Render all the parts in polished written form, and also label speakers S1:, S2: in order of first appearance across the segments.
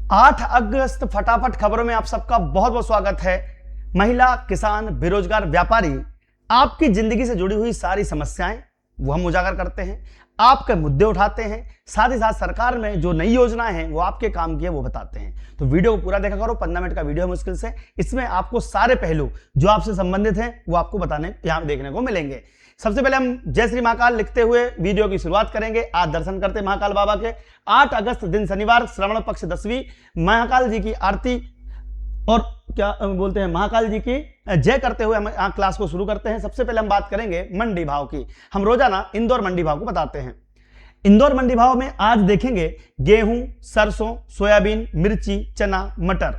S1: 8 अगस्त फटाफट खबरों में आप सबका बहुत बहुत स्वागत है। महिला, किसान, बेरोजगार, व्यापारी, आपकी जिंदगी से जुड़ी हुई सारी समस्याएं वो हम उजागर करते हैं, आपके मुद्दे उठाते हैं, साथ ही साथ सरकार में जो नई योजनाएं हैं वो आपके काम की है वो बताते हैं। तो वीडियो को पूरा देखा करो, 15 मिनट का वीडियो है मुश्किल से, इसमें आपको सारे पहलू जो आपसे संबंधित हैं वो आपको बताने यहां देखने को मिलेंगे। सबसे पहले हम जय श्री महाकाल लिखते हुए वीडियो की शुरुआत करेंगे। आज दर्शन करते महाकाल बाबा के। 8 अगस्त दिन शनिवार, श्रवण पक्ष 10वीं, महाकाल जी की आरती और क्या बोलते हैं महाकाल जी की जय करते हुए हम क्लास को शुरू करते हैं। सबसे पहले हम बात करेंगे मंडी भाव की। हम रोजाना इंदौर मंडी भाव को बताते हैं। इंदौर मंडी भाव में आज देखेंगे गेहूं, सरसों, सोयाबीन, मिर्ची, चना, मटर।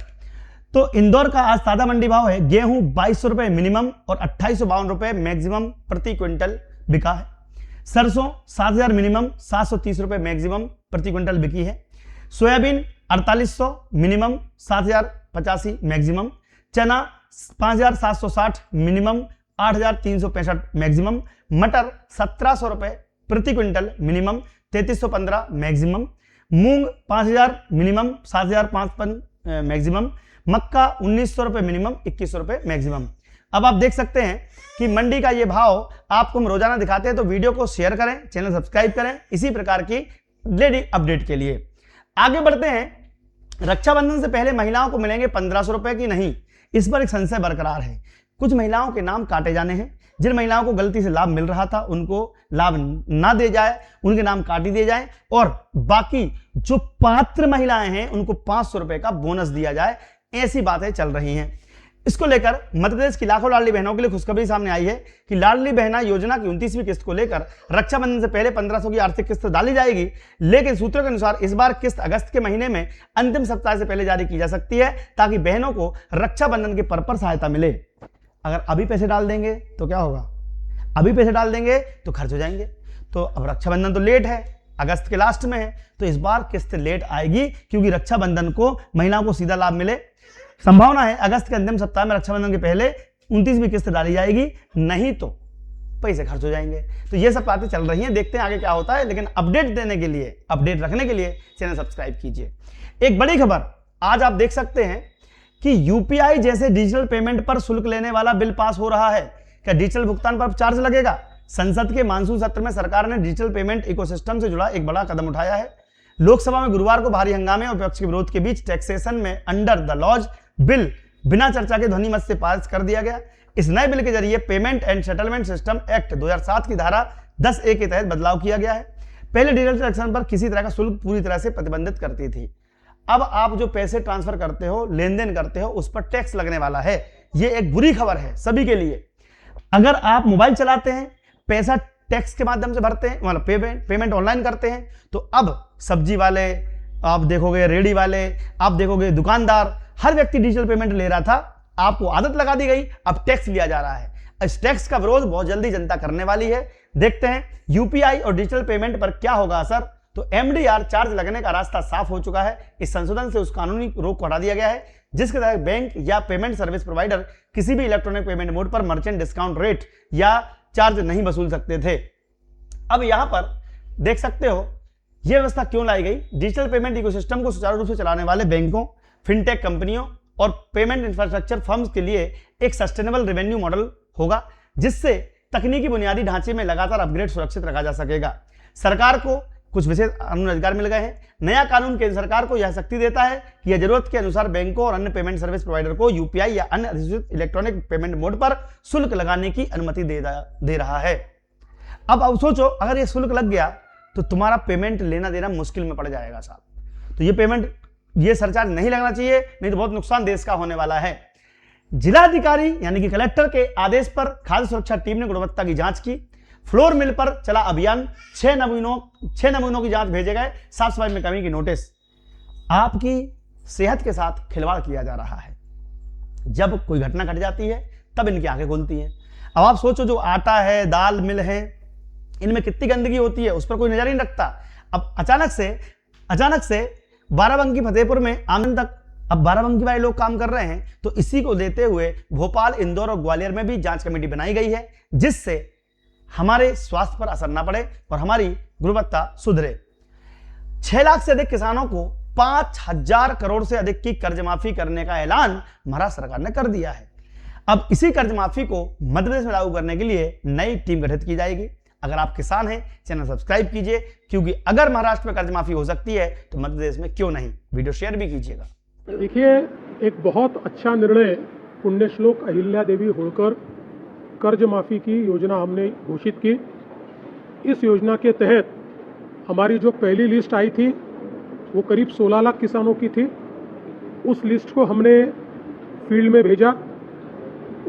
S1: तो इंदौर का आज ताजा मंडी भाव है। गेहूं 2200 रुपए मिनिमम और 2852 रुपए मैक्सिमम प्रति क्विंटल बिका है। सरसों 7000 मिनिमम, 730 रुपए मैक्सिमम प्रति क्विंटल बिकी है। Soybean 4800 minimum, 7085 maximum. चना 5760 मिनिमम, 8365 मैक्सिमम। मटर 1700 रुपए प्रति क्विंटल मिनिमम, 3315 मैक्सिमम। मूंग 5000 मिनिमम, 7055 मैक्सिमम। मक्का 1900 रुपए मिनिमम, 2100 रुपए मैक्सिमम। अब आप देख सकते हैं कि मंडी का ये भाव आपको हम रोजाना दिखाते हैं, तो वीडियो को शेयर करें, चैनल सब्सक्राइब करें इसी प्रकार की डेली अपडेट के लिए। आगे बढ़ते हैं। रक्षाबंधन से पहले महिलाओं को मिलेंगे 1500 रुपए की नहीं, इस पर एक संशय बरकरार है। कुछ महिलाओं के नाम काटे जाने हैं। जिन महिलाओं को गलती से लाभ मिल रहा था उनको लाभ ना दे जाए, उनके नाम काटी दिए जाए और बाकी जो पात्र महिलाएं हैं उनको 500 रुपए का बोनस दिया जाए, ऐसी बातें चल रही हैं। इसको लेकर मध्य प्रदेश की लाखों लाडली बहनों के लिए खुशखबरी सामने आई है कि लाडली बहना योजना की 29वीं किस्त को लेकर रक्षाबंधन से पहले 1500 की आर्थिक किस्त डाली जाएगी, लेकिन सूत्रों के अनुसार इस बार किस्त अगस्त के महीने में अंतिम सप्ताह से पहले जारी की जा सकती है, ताकि बहनों को रक्षाबंधन के पर सहायता मिले। अगर अभी पैसे डाल देंगे तो क्या होगा? अभी पैसे डाल देंगे तो खर्च हो जाएंगे। तो अब रक्षाबंधन तो लेट है, अगस्त के लास्ट में है, तो इस बार किस्त लेट आएगी क्योंकि रक्षाबंधन को महिलाओं को सीधा लाभ मिले। संभावना है अगस्त के अंतिम सप्ताह में रक्षाबंधन के पहले 29वीं किस्त डाली जाएगी, नहीं तो पैसे खर्च हो जाएंगे। तो ये सब बातें चल रही हैं, देखते हैं आगे क्या होता है। लेकिन अपडेट देने के लिए, अपडेट रखने के लिए चैनल सब्सक्राइब कीजिए। एक बड़ी खबर आज आप देख सकते हैं कि यूपीआई जैसे डिजिटल पेमेंट पर शुल्क लेने वाला बिल पास हो रहा है। क्या डिजिटल भुगतान पर चार्ज लगेगा? संसद के मानसून सत्र में सरकार ने डिजिटल पेमेंट इकोसिस्टम से जुड़ा एक बड़ा कदम उठाया है। लोकसभा में गुरुवार को भारी हंगामे और विपक्ष के विरोध के बीच टैक्सेशन में अंडर द लॉज बिल बिना चर्चा के ध्वनि मत से पारित कर दिया गया। इस नए बिल के जरिए payment and settlement system act 2007 की धारा 10A के तहत बदलाव किया गया है। पहले डिजिटल ट्रांजैक्शन पर किसी तरह का शुल्क पूरी तरह से प्रतिबंधित करती थी। अब आप जो पैसे ट्रांसफर करते हो, लेन देन करते हो, उस पर टैक्स लगने वाला है। ये एक बुरी खबर है सभी के लिए। अगर आप मोबाइल चलाते हैं, पैसा टैक्स के माध्यम से भरते हैं, मतलब पेमेंट ऑनलाइन करते हैं, तो अब सब्जी वाले आप देखोगे, रेडी वाले आप देखोगे, दुकानदार, हर व्यक्ति डिजिटल पेमेंट ले रहा था, आपको आदत लगा दी गई, अब टैक्स लिया जा रहा है। इस टैक्स का विरोध बहुत जल्दी जनता करने वाली है। देखते हैं यूपीआई और डिजिटल पेमेंट पर क्या होगा असर। तो एमडीआर चार्ज लगने का रास्ता साफ हो चुका है। इस संशोधन से उस कानूनी रोक को हटा दिया गया है जिसके तहत बैंक या पेमेंट सर्विस प्रोवाइडर किसी भी इलेक्ट्रॉनिक पेमेंट मोड पर मर्चेंट डिस्काउंट रेट या चार्ज नहीं वसूल सकते थे। अब यहां पर देख सकते हो यह व्यवस्था क्यों लाई गई। डिजिटल पेमेंट इकोसिस्टम को सुचारू रूप से चलाने वाले बैंकों, फिनटेक कंपनियों और पेमेंट इंफ्रास्ट्रक्चर फर्म्स के लिए एक सस्टेनेबल रेवेन्यू मॉडल होगा, जिससे तकनीकी बुनियादी ढांचे में लगातार अपग्रेड सुरक्षित रखा जा सकेगा। सरकार को कुछ विशेष कानूनी अधिकार मिल गए हैं। नया कानून केंद्र सरकार को यह शक्ति देता है कि यह जरूरत के अनुसार बैंकों और अन्य पेमेंट सर्विस प्रोवाइडर को यूपीआई या अन्य अधिसूचित इलेक्ट्रॉनिक पेमेंट मोड पर शुल्क लगाने की अनुमति दे रहा है। अब सोचो, अगर यह शुल्क लग गया तो तुम्हारा पेमेंट लेना देना मुश्किल में पड़ जाएगा साहब। तो ये सरचार्ज नहीं लगना चाहिए, नहीं तो बहुत नुकसान देश का होने वाला है। जिलाधिकारी यानी कि कलेक्टर के आदेश पर खाद्य सुरक्षा टीम ने गुणवत्ता की जांच की। फ्लोर मिल पर चला अभियान, 6 नमूनों की जांच भेजे गए। साफ सफाई में कमी की नोटिस। आपकी सेहत के साथ खिलवाड़ किया जा रहा है। जब कोई घटना घट जाती है तब इनकी आंखें खुलती हैं। अब आप सोचो, जो आटा है, दाल मिल है, इनमें कितनी गंदगी होती है, उस पर कोई नजर नहीं रखता। अब अचानक से बाराबंकी, फतेहपुर में आमदन तक अब बाराबंकी वाले लोग काम कर रहे हैं। तो इसी को देते हुए भोपाल, इंदौर और ग्वालियर में भी जांच कमेटी बनाई गई है, जिससे हमारे स्वास्थ्य पर असर ना पड़े और हमारी गुणवत्ता सुधरे। 6 लाख से अधिक किसानों को 5,000 करोड़ से अधिक की कर्ज माफी करने का ऐलान महाराष्ट्र सरकार ने कर दिया है। अब इसी कर्ज माफी को मध्य प्रदेश में लागू करने के लिए नई टीम गठित की जाएगी। अगर आप किसान हैं, चैनल सब्सक्राइब कीजिए, क्योंकि अगर महाराष्ट्र में कर्ज माफी हो सकती है तो मध्य प्रदेश में क्यों नहीं। वीडियो शेयर भी कीजिएगा।
S2: देखिए, एक बहुत अच्छा निर्णय पुण्यश्लोक अहिल्या देवी होळकर कर्ज माफी की योजना हमने घोषित की। इस योजना के तहत हमारी जो पहली लिस्ट आई थी वो करीब 16 लाख किसानों की थी। उस लिस्ट को हमने फील्ड में भेजा,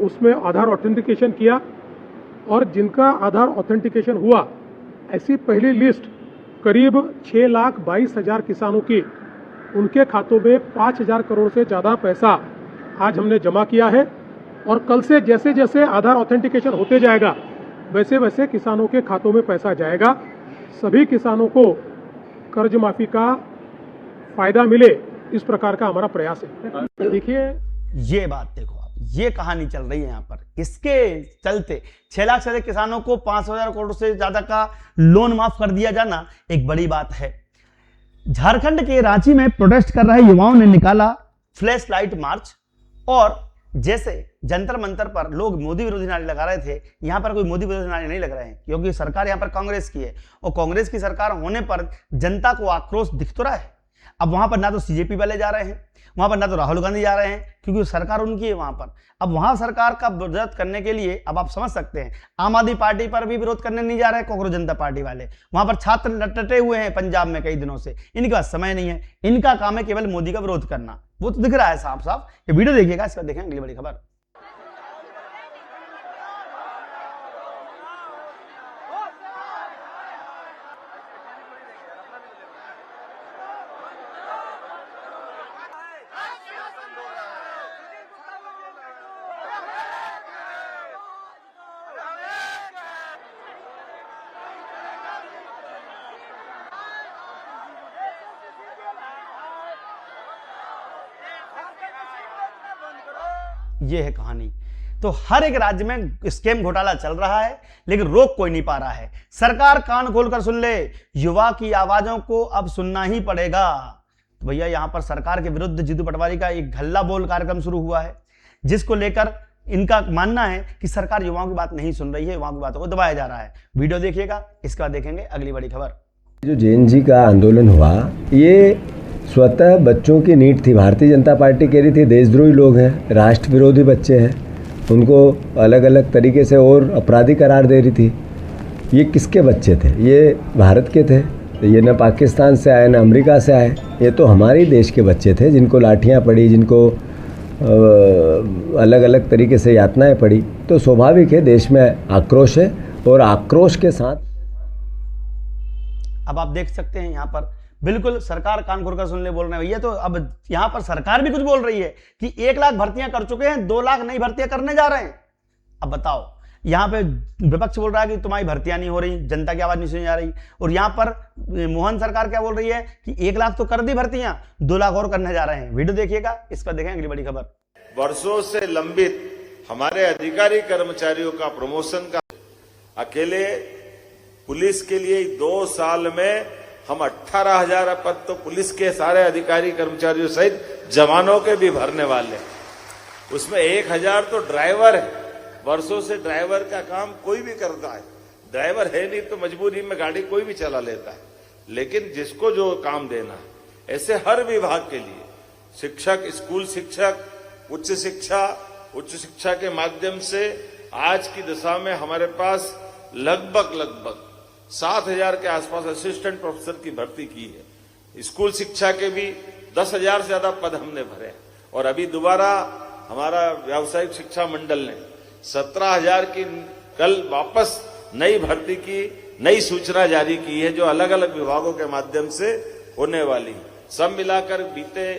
S2: उसमें आधार ऑथेंटिकेशन किया और जिनका आधार ऑथेंटिकेशन हुआ, ऐसी पहली लिस्ट करीब 6,22,000 किसानों की, उनके खातों में 5,000 करोड़ से ज़्यादा पैसा आज हमने जमा किया है। और कल से जैसे जैसे आधार ऑथेंटिकेशन होते जाएगा वैसे वैसे किसानों के खातों में पैसा जाएगा। सभी किसानों को कर्ज माफी का फायदा मिले, इस प्रकार का हमारा प्रयास है। देखिए,
S1: ये बात देखो आप, ये कहानी चल रही है यहाँ पर। इसके चलते 6 लाख से अधिक किसानों को 5,000 करोड़ से ज्यादा का लोन माफ कर दिया जाना एक बड़ी बात है। झारखंड के रांची में प्रोटेस्ट कर रहे युवाओं ने निकाला फ्लैश लाइट मार्च, और जैसे जंतर मंतर पर लोग मोदी विरोधी नारे लगा रहे थे, यहां पर कोई मोदी विरोधी नारे नहीं लग रहे हैं, क्योंकि सरकार यहां पर कांग्रेस की है और कांग्रेस की सरकार होने पर जनता को आक्रोश दिख तो रहा है। अब वहां पर ना तो सीजेपी वाले जा रहे हैं, वहां पर ना तो राहुल गांधी जा रहे हैं, क्योंकि सरकार उनकी है वहां पर। अब वहां सरकार का विरोध करने के लिए अब आप समझ सकते हैं, आम आदमी पार्टी पर भी विरोध करने नहीं जा रहे कांग्रेस जनता पार्टी वाले। वहां पर छात्र लटटे हुए हैं पंजाब में कई दिनों से, इनके पास समय नहीं है, इनका काम है केवल मोदी का विरोध करना। वो तो दिख रहा है साफ साफ। ये वीडियो देखिएगा, इसका देखें अगली बड़ी खबर। ये है कहानी। तो हर एक राज्य में स्कैम घोटाला चल रहा है, लेकिन रोक कोई नहीं पा रहा है। सरकार कान खोलकर सुन ले, युवा की आवाजों को अब सुनना ही पड़ेगा। तो भैया यहां पर सरकार के विरुद्ध जीतू पटवारी का एक हल्ला बोल कार्यक्रम शुरू हुआ है, जिसको लेकर इनका मानना है कि सरकार युवाओं की बात नहीं सुन रही है, युवाओं की बातों को दबाया जा रहा है। वीडियो देखिएगा, इसके बाद देखेंगे अगली बड़ी खबर।
S3: जो जेएनजी का आंदोलन हुआ, ये स्वतः बच्चों की नीड थी। भारतीय जनता पार्टी कह रही थी देशद्रोही लोग हैं, राष्ट्र विरोधी बच्चे हैं, उनको अलग अलग तरीके से और अपराधी करार दे रही थी। ये किसके बच्चे थे? ये भारत के थे, ये न पाकिस्तान से आए न अमेरिका से आए, ये तो हमारे देश के बच्चे थे, जिनको लाठियाँ पड़ी, जिनको अलग अलग तरीके से यातनाएं पड़ी। तो स्वाभाविक है देश में आक्रोश है, और आक्रोश के साथ
S1: अब आप देख सकते हैं यहाँ पर बिल्कुल सरकार कान खोलकर सुन ले बोल रहे हैं भैया। तो अब यहां पर सरकार भी कुछ बोल रही है कि 1 लाख भर्तियां कर चुके हैं, 2 लाख नई भर्तियां करने जा रहे हैं। अब बताओ, यहां पे विपक्ष बोल रहा है कि तुम्हारी भर्तियां नहीं हो रही, जनता की आवाज नहीं सुनी जा रही, और यहां पर मोहन सरकार क्या बोल रही है कि 1 लाख तो कर दी भर्तियां, 2 लाख और करने जा रहे हैं। वीडियो देखिएगा, इसका देखें अगली बड़ी खबर।
S4: वर्षों से लंबित हमारे अधिकारी कर्मचारियों का प्रमोशन का, अकेले पुलिस के लिए 2 साल में हम 18,000 पद तो पुलिस के सारे अधिकारी कर्मचारियों सहित जवानों के भी भरने वाले हैं। उसमें 1,000 तो ड्राइवर है। वर्षों से ड्राइवर का काम कोई भी करता है, ड्राइवर है नहीं तो मजबूरी में गाड़ी कोई भी चला लेता है, लेकिन जिसको जो काम देना है, ऐसे हर विभाग के लिए शिक्षक, स्कूल शिक्षक, उच्च शिक्षा के माध्यम से आज की दशा में हमारे पास लगभग 7,000 के आसपास असिस्टेंट प्रोफेसर की भर्ती की है। स्कूल शिक्षा के भी 10,000 से ज्यादा पद हमने भरे, और अभी दोबारा हमारा व्यावसायिक शिक्षा मंडल ने 17,000 की कल वापस नई भर्ती की नई सूचना जारी की है, जो अलग अलग विभागों के माध्यम से होने वाली। सब मिलाकर बीते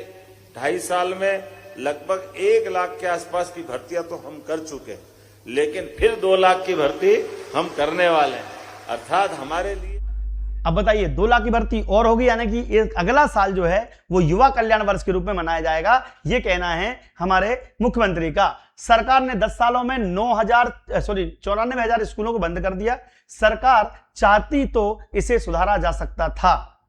S4: 2.5 साल में लगभग 1 लाख के आसपास की भर्तियां तो हम कर चुके हैं, लेकिन फिर 2 लाख की भर्ती हम करने वाले हैं। अर्थात हमारे लिए
S1: अब बताइए 2 लाख की भर्ती और होगी, यानी कि अगला साल जो है वो युवा कल्याण वर्ष के रूप में मनाया जाएगा। ये कहना है हमारे मुख्यमंत्री का। सरकार ने 10 सालों में 94,000 स्कूलों को बंद कर दिया। सरकार चाहती तो इसे सुधारा जा सकता था।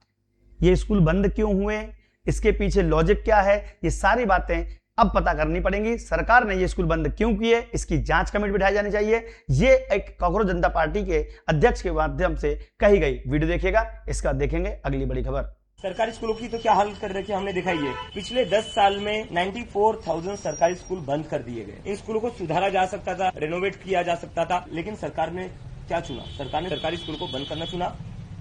S1: ये स्कूल बंद क्यों हुए, इसके पीछे लॉजिक क्या है, ये सारी बातें अब पता करनी पड़ेंगी। सरकार ने ये स्कूल बंद क्यों किए, इसकी जांच कमेटी बिठाई जानी चाहिए। ये एक कांग्रेस जनता पार्टी के अध्यक्ष के माध्यम से कही गई। वीडियो देखिएगा, इसका देखेंगे अगली बड़ी खबर।
S5: सरकारी स्कूलों की तो क्या हालत कर रखी है हमने दिखाई है। पिछले 10 साल में 94,000 सरकारी स्कूल बंद कर दिए गए। इन स्कूलों को सुधारा जा सकता था, रेनोवेट किया जा सकता था, लेकिन सरकार ने क्या चुना? सरकार ने सरकारी स्कूलों को बंद करना चुना,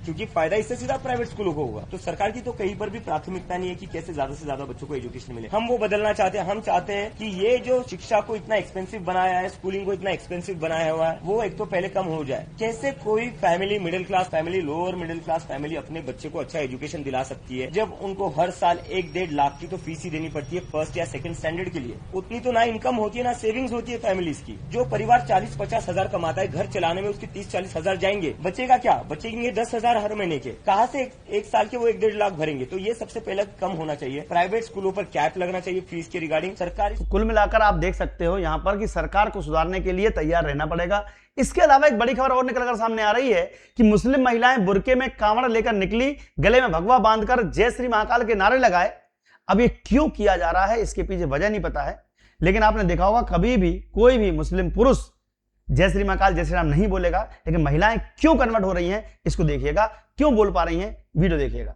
S5: क्योंकि फायदा इससे सीधा प्राइवेट स्कूलों को होगा। तो सरकार की तो कहीं पर भी प्राथमिकता नहीं है कि कैसे ज्यादा से ज्यादा बच्चों को एजुकेशन मिले। हम वो बदलना चाहते हैं। हम चाहते हैं कि ये जो शिक्षा को इतना एक्सपेंसिव बनाया है, स्कूलिंग को इतना एक्सपेंसिव बनाया हुआ है, वो एक तो पहले कम हो जाए। कैसे कोई family, middle class family, lower middle class family अपने बच्चे को अच्छा एजुकेशन दिला सकती है, जब उनको हर साल 1-1.5 लाख की तो फीस ही देनी पड़ती है फर्स्ट या सेकंड स्टैंडर्ड के लिए। उतनी तो ना इनकम होती है, ना सेविंग्स होती है फैमिलीज की। जो परिवार 40-50 हजार कमाता है, घर चलाने में उसके 30-40 हजार जाएंगे, बचेगा क्या? बचेंगे 10 हजार हर महीने के। कहां से एक साल के वो 1-1.5 लाख भरेंगे? तो ये सबसे पहले कम होना चाहिए। प्राइवेट स्कूलों पर कैप लगना चाहिए फीस के रिगार्डिंग। सरकारी
S1: कुल मिलाकर आप देख सकते हो यहां पर कि सरकार को सुधारने के लिए तैयार रहना पड़ेगा। इसके अलावा एक बड़ी खबर और निकलकर सामने आ रही है कि मुस्लिम महिलाएं बुरके में कांवड़ लेकर निकली, गले में भगवा बांधकर जय श्री महाकाल के नारे लगाए। अब ये क्यों किया जा रहा है, इसके पीछे वजह नहीं पता है, लेकिन आपने देखा होगा कभी भी कोई भी मुस्लिम पुरुष जय श्री महाकाल जय श्री राम नहीं बोलेगा, लेकिन महिलाएं क्यों कन्वर्ट हो रही हैं इसको देखिएगा, क्यों बोल पा रही हैं, वीडियो देखिएगा।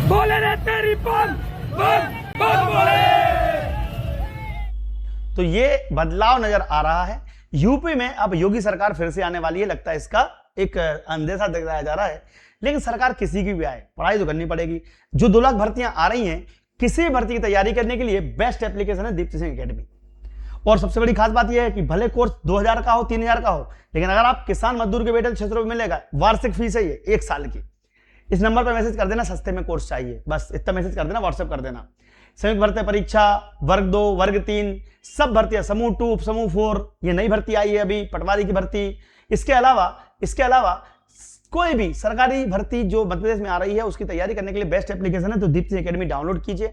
S6: बोले रे तेरी बंद बोले।
S1: तो ये बदलाव नजर आ रहा है। यूपी में अब योगी सरकार फिर से आने वाली है, लगता है इसका एक अंदेशा दिखाया जा रहा है। लेकिन सरकार किसी की भी आए, पढ़ाई तो करनी पड़ेगी। जो 2 लाख भर्तियां आ रही हैं, किसी भी भर्ती की तैयारी करने के लिए बेस्ट एप्लीकेशन है दीप्ति सिंह एकेडमी। और सबसे बड़ी खास बात यह है कि भले कोर्स 2000 का हो, 3000 का हो, लेकिन अगर आप किसान मजदूर के बेटे 600 रुपये मिलेगा। वार्षिक फीस है ये 1 साल की। इस नंबर पर मैसेज कर देना सस्ते में कोर्स चाहिए, बस इतना मैसेज कर देना, व्हाट्सएप कर देना। संयुक्त भर्ती परीक्षा वर्ग 2, वर्ग 3 सब भर्तियां, समूह 2, समूह 4, ये नई भर्ती आई है अभी, पटवारी की भर्ती। इसके अलावा कोई भी सरकारी भर्ती जो मध्य प्रदेश में आ रही है उसकी तैयारी करने के लिए बेस्ट एप्लीकेशन है। तो दीप्ति एकेडमी डाउनलोड कीजिए,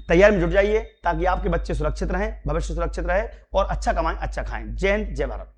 S1: तैयारी में जुट जाइए, ताकि आपके बच्चे सुरक्षित रहें, भविष्य सुरक्षित रहे और अच्छा कमाएं, अच्छा खाएं। जय हिंद, जय भारत।